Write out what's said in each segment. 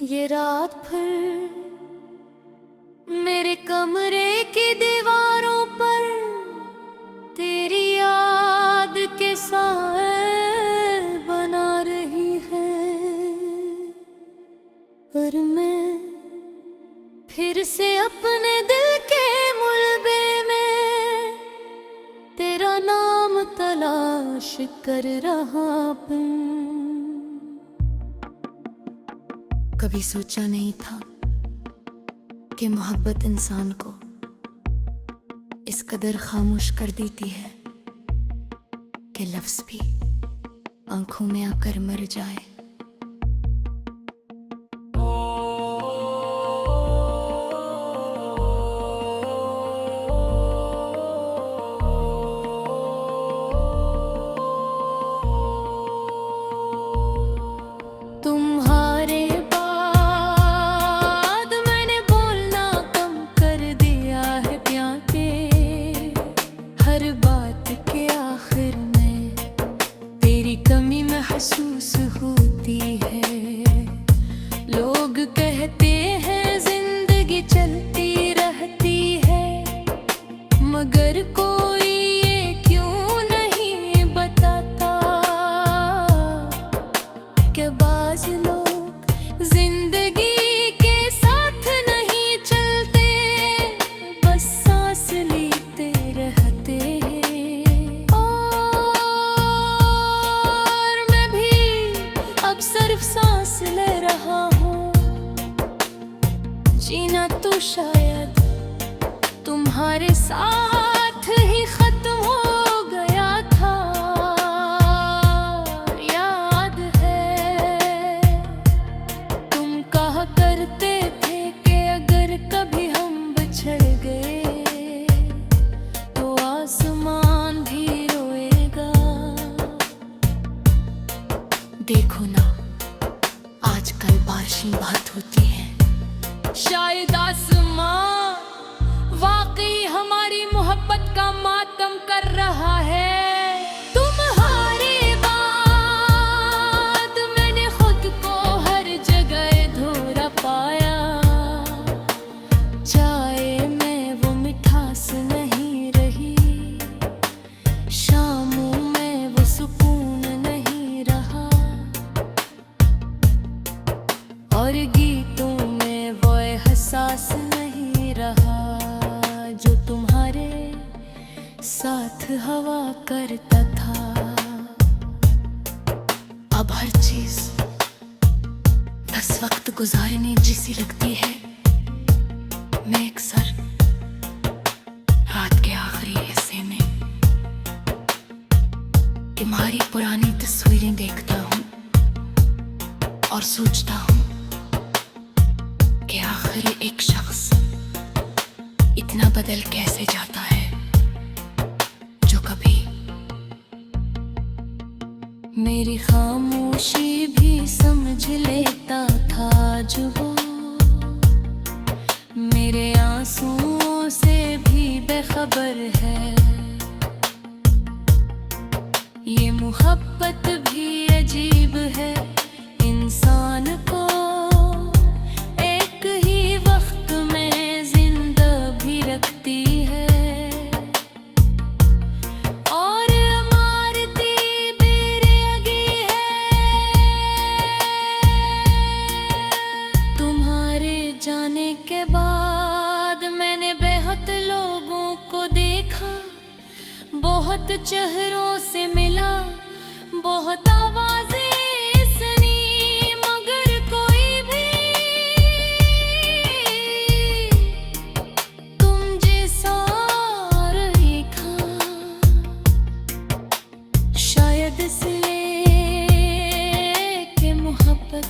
ये रात भर मेरे कमरे की दीवारों पर तेरी याद के साए बना रही है। पर मैं फिर से अपने दिल के मुलबे में तेरा नाम तलाश कर रहा हूँ। कभी सोचा नहीं था कि मोहब्बत इंसान को इस कदर खामोश कर देती है कि लफ्ज़ भी आंखों में आकर मर जाए। तुम्हारे बाद मैंने बोलना कम कर दिया है प्यार के। हर बात के आखिर में तेरी कमी महसूस होती है। लोग कहते हैं जिंदगी चलती रहती है, मगर कोई ये क्यों नहीं बताता कि बाज़ लोग जिंदगी के साथ नहीं चलते, बस सांस लेते रहते हैं। और मैं भी अब सिर्फ सांस ले रहा हूँ, जीना तो शायद तुम्हारे साथ ही खत्म हो गया था। याद है तुम कहा करते थे कि अगर कभी हम बिछड़ गए तो आसमान भी रोएगा। देखो ना, आजकल बारिशें बहुत होती हैं, शायद आसमान वाकई हमारी मोहब्बत का मातम कर रहा है। तुम्हारे बाद मैंने खुद को हर जगह धोरा पाया। चाय में वो मिठास नहीं रही, शामों में वो सुकून नहीं रहा, और गीतों में वो एहसास नहीं रहा जो तुम्हारे साथ हवा करता था। अब हर चीज बस वक्त गुजारने जैसी लगती है। मैं अक्सर रात के आखिरी हिस्से में तुम्हारी पुरानी तस्वीरें देखता हूँ और सोचता हूँ कि आखिर एक शख्स इतना बदल कैसे जाता है, जो कभी मेरी खामोशी भी समझ लेता था, जो वो मेरे आंसुओं से भी बेखबर है। ये मोहब्बत भी अजीब है, इंसान को एक ही वक्त में जिंदा भी रखती है और मारती बेरहगी है। तुम्हारे जाने के बाद मैंने बेहद लोगों को देखा, बहुत चेहरों से मिला, बहुत आवाजें सुनी, मगर कोई भी तुम जैसा नहीं था। शायद इसलिए कि मोहब्बत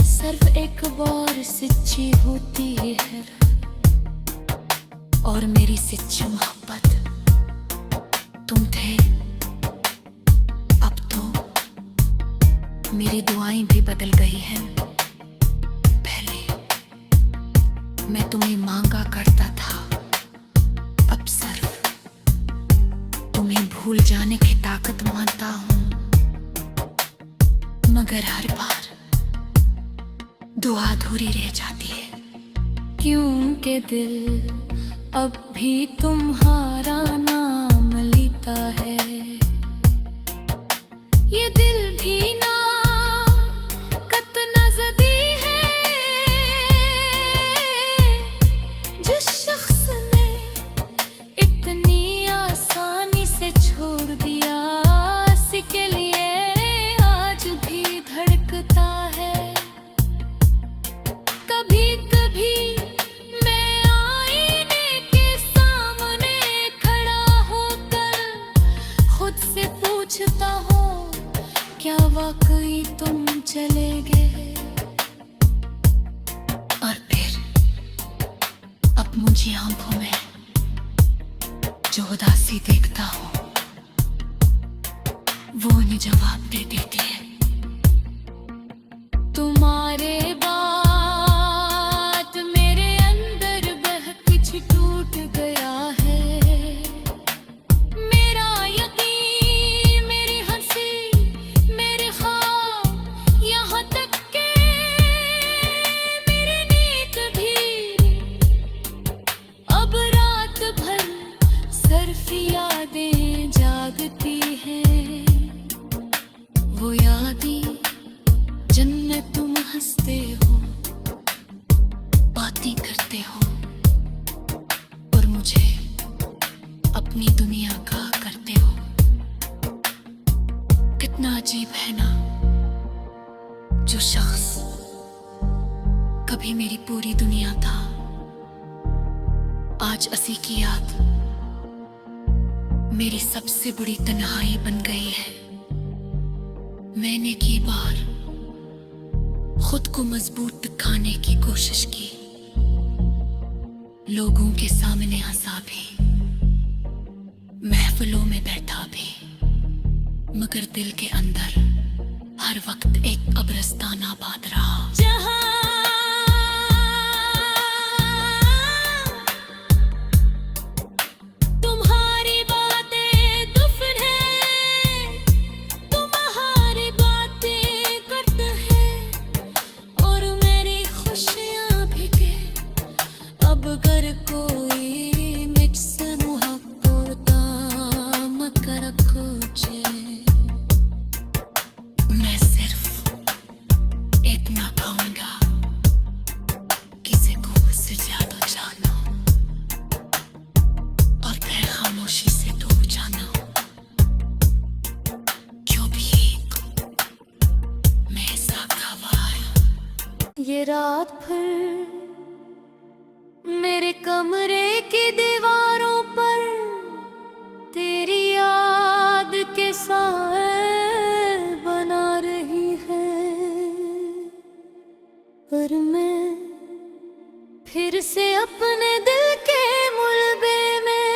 सिर्फ एक बार सच्ची होती है, और मेरी सच्ची मोहब्बत तुम थे। अब तो मेरी दुआएं भी बदल गई हैं। पहले मैं तुम्हें मांगा करता था, अब सिर्फ तुम्हें भूल जाने की ताकत मानता हूँ, मगर हर बार दुआ अधूरी रह जाती है, क्योंकि दिल अब भी तुम्हारा नाम लेता है। ये दिल भी ना कत नजदी है, जिस शख्स ने इतनी आसानी से छोड़ दिया, उसी के लिए आज भी धड़कता है। कभी कभी मैं आईने के सामने खड़ा होकर खुद से पूछता हूँ, क्या वाकई तुम चले गए? और फिर अब मुझे आंखों में जो उदासी देखता हूँ, वो उन्हें जवाब दे देती है। तुम्हारे बाद मेरे अंदर बहकुछ टूट गया है। मेरा यकीन, मेरी हंसी, मेरे ख्वाब, यहाँ तक के मेरी नींद भी अब रात भर सिर्फ यादें जागती हैं। वो यादें जिनमें तुम हंसते हो, बातें करते हो और मुझे अपनी दुनिया का करते हो। कितना अजीब है ना, जो शख्स कभी मेरी पूरी दुनिया था, आज उसी की याद मेरी सबसे बड़ी तन्हाई बन गई है। मैंने की बार खुद को मजबूत दिखाने की कोशिश की, लोगों के सामने हंसा भी, महफिलों में बैठा भी, मगर दिल के अंदर हर वक्त एक कब्रिस्तान आबाद रहा, जहां तुम्हारी बातें दुफन है, तुम्हारी बातें करते हैं और मेरी खुशियां भी के। अब अगर कोई मुझसे मोहब्बत मत कर खोजे, मैं सिर्फ इतना कहूंगा, किसी को मुझसे ज्यादा जाना और फिर खामोशी से दूर जाना, क्यों भी मैं ऐसा गवाया। ये रात भर मेरे कमरे की दीवारों पर तेरी याद के साए बना रही है, पर मैं फिर से अपने दिल के मुलबे में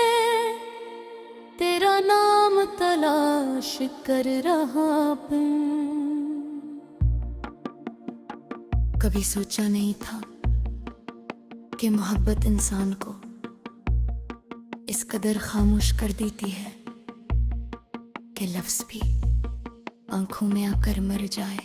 तेरा नाम तलाश कर रहा हूँ। कभी सोचा नहीं था कि मोहब्बत इंसान को इस कदर खामोश कर देती है कि लफ्ज़ भी आंखों में आकर मर जाए।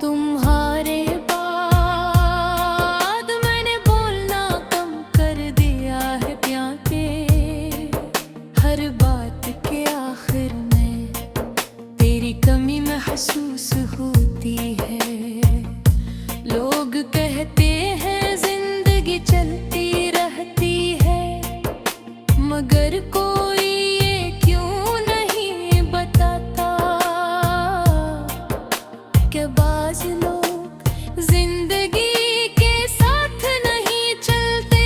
तुम्हारे बाद मैंने बोलना कम कर दिया है प्यार के, हर बात के आखिर में तेरी कमी महसूस होती है। लोग कहते हैं जिंदगी चलती रहती है, मगर कोई ये क्यों नहीं बताता कि बाज लोग जिंदगी के साथ नहीं चलते,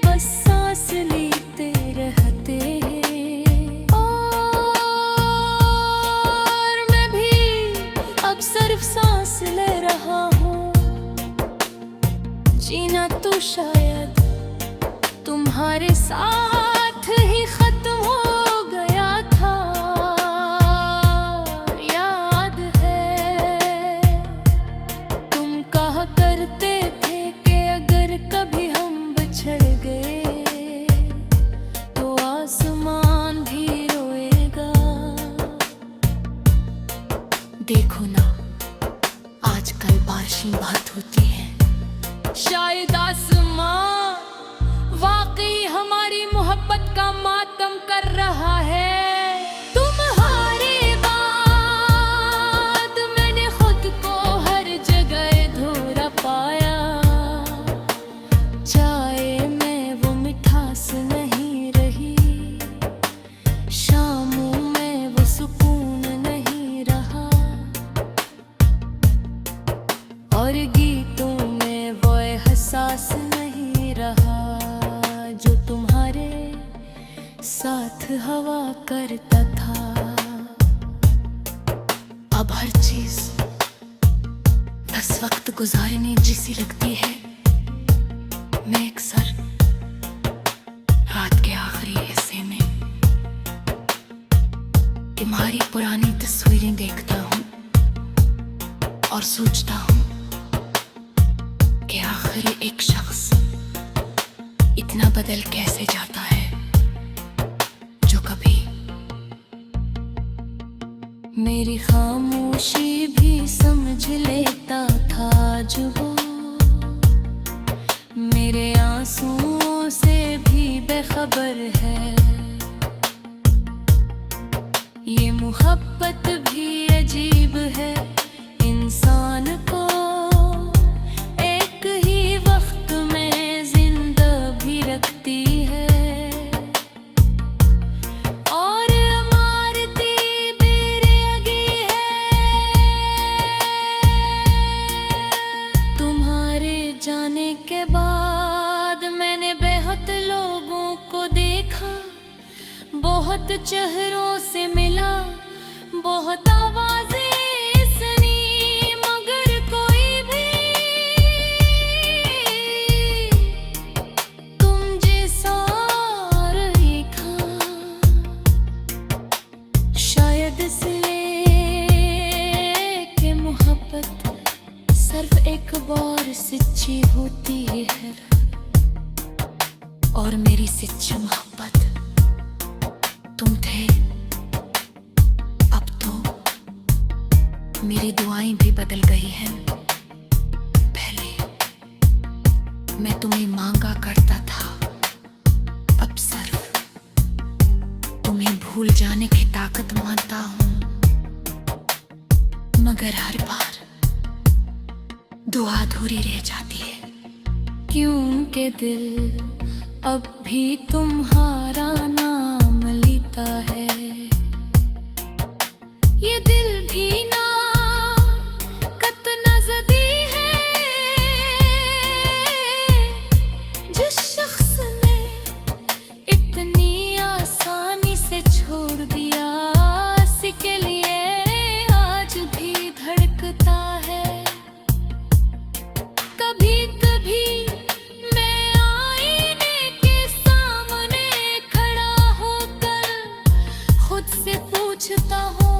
बस सांस लेते रहते हैं। और मैं भी अब सिर्फ सांस ले रहा हूँ, जीना तो शायद तुम्हारे साथ ही खत्म हो गया था। याद है तुम कहा बहुत होती है। शायद आसमां वाकई हमारी मोहब्बत का मातम कर रहा है। तुम्हारे बाद मैंने खुद को हर जगह धोरा पाया। चाय में वो मिठास नहीं रही, शामों में वो सुकून नहीं रहा, और गीतों में वो एहसास नहीं रहा जो तुम्हारे साथ हवा करता था। अब हर चीज बस वक्त गुजारने जैसी लगती है। मैं अक्सर रात के आखिरी हिस्से में तुम्हारी पुरानी तस्वीरें देखता हूँ और सोचता हूँ कि आखिर एक शख्स इतना बदल कैसे जाता है जो कभी मेरी खामोशी भी समझ लेता था जो वो मेरे आंसुओं से भी बेखबर है। ये मोहब्बत भी अजीब है, इंसान को एक ही वक्त में जिंदा भी रखती है और मारती बेरहगी है। तुम्हारे जाने के बाद मैंने बेहद लोगों को देखा, बहुत चेहरों से मिला, बहुत आवाजें सुनी, मगर कोई भी तुम जैसा नहीं था। शायद इसलिए कि मोहब्बत सिर्फ एक बार सच्ची होती है, और मेरी सच्ची मोहब्बत तुम थे। अब तो मेरी दुआएं भी बदल गई हैं। पहले मैं तुम्हें मांगा करता था, अब सिर्फ तुम्हें भूल जाने की ताकत मानता हूँ। मगर हर बार दुआ अधूरी रह जाती है। क्योंकि दिल अब भी तुम्हारा नाम लेता है। ये दिल भी ना कितना ज़दी है, जिस शख्स ने इतनी आसानी से छोड़ दिया, इसी के लिए आज भी धड़कता है। कभी कभी मैं आईने के सामने खड़ा होकर खुद से पूछता हूँ,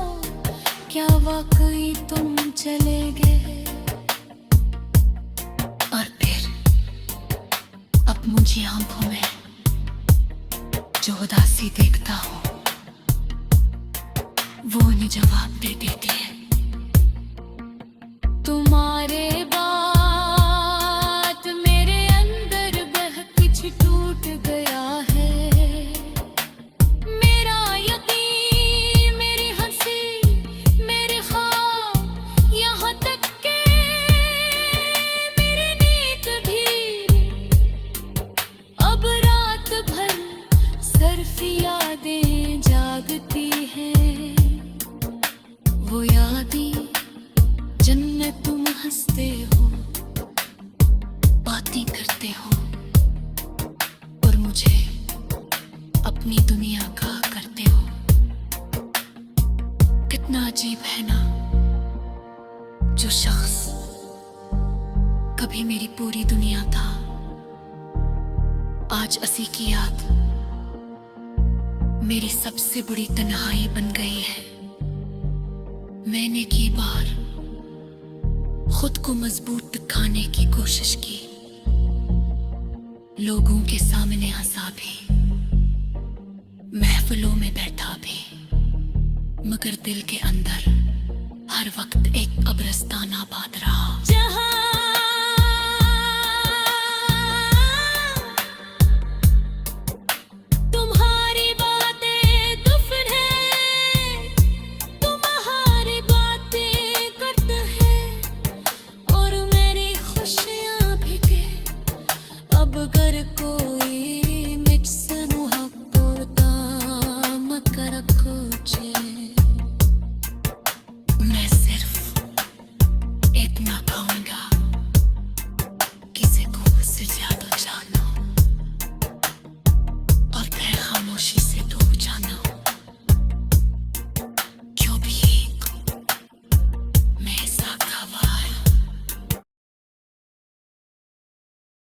क्या वाकई तुम चले गए? और फिर अब मुझे आंखों में जो उदासी देखता हूँ वो उन्हें जवाब दे देती है। तुम्हारे बाद मेरे अंदर बह कुछ टूट गया है। मेरा यकीन, मेरी हंसी, मेरे ख्वाब, यहाँ तक के मेरी नींद भी अब रात भर सिर्फ यादें जागती हैं। वो यादें जिनमें तुम हंसते हो, बातें करते हो और मुझे अपनी दुनिया का करते हो। कितना अजीब है ना, जो शख्स कभी मेरी पूरी दुनिया था, आज असी की याद मेरी सबसे बड़ी तन्हाई बन गई है। मैंने की बार खुद को मजबूत दिखाने की कोशिश की, लोगों के सामने हंसा भी, महफिलों में बैठा भी, मगर दिल के अंदर हर वक्त एक कब्रिस्तान आबाद रहा।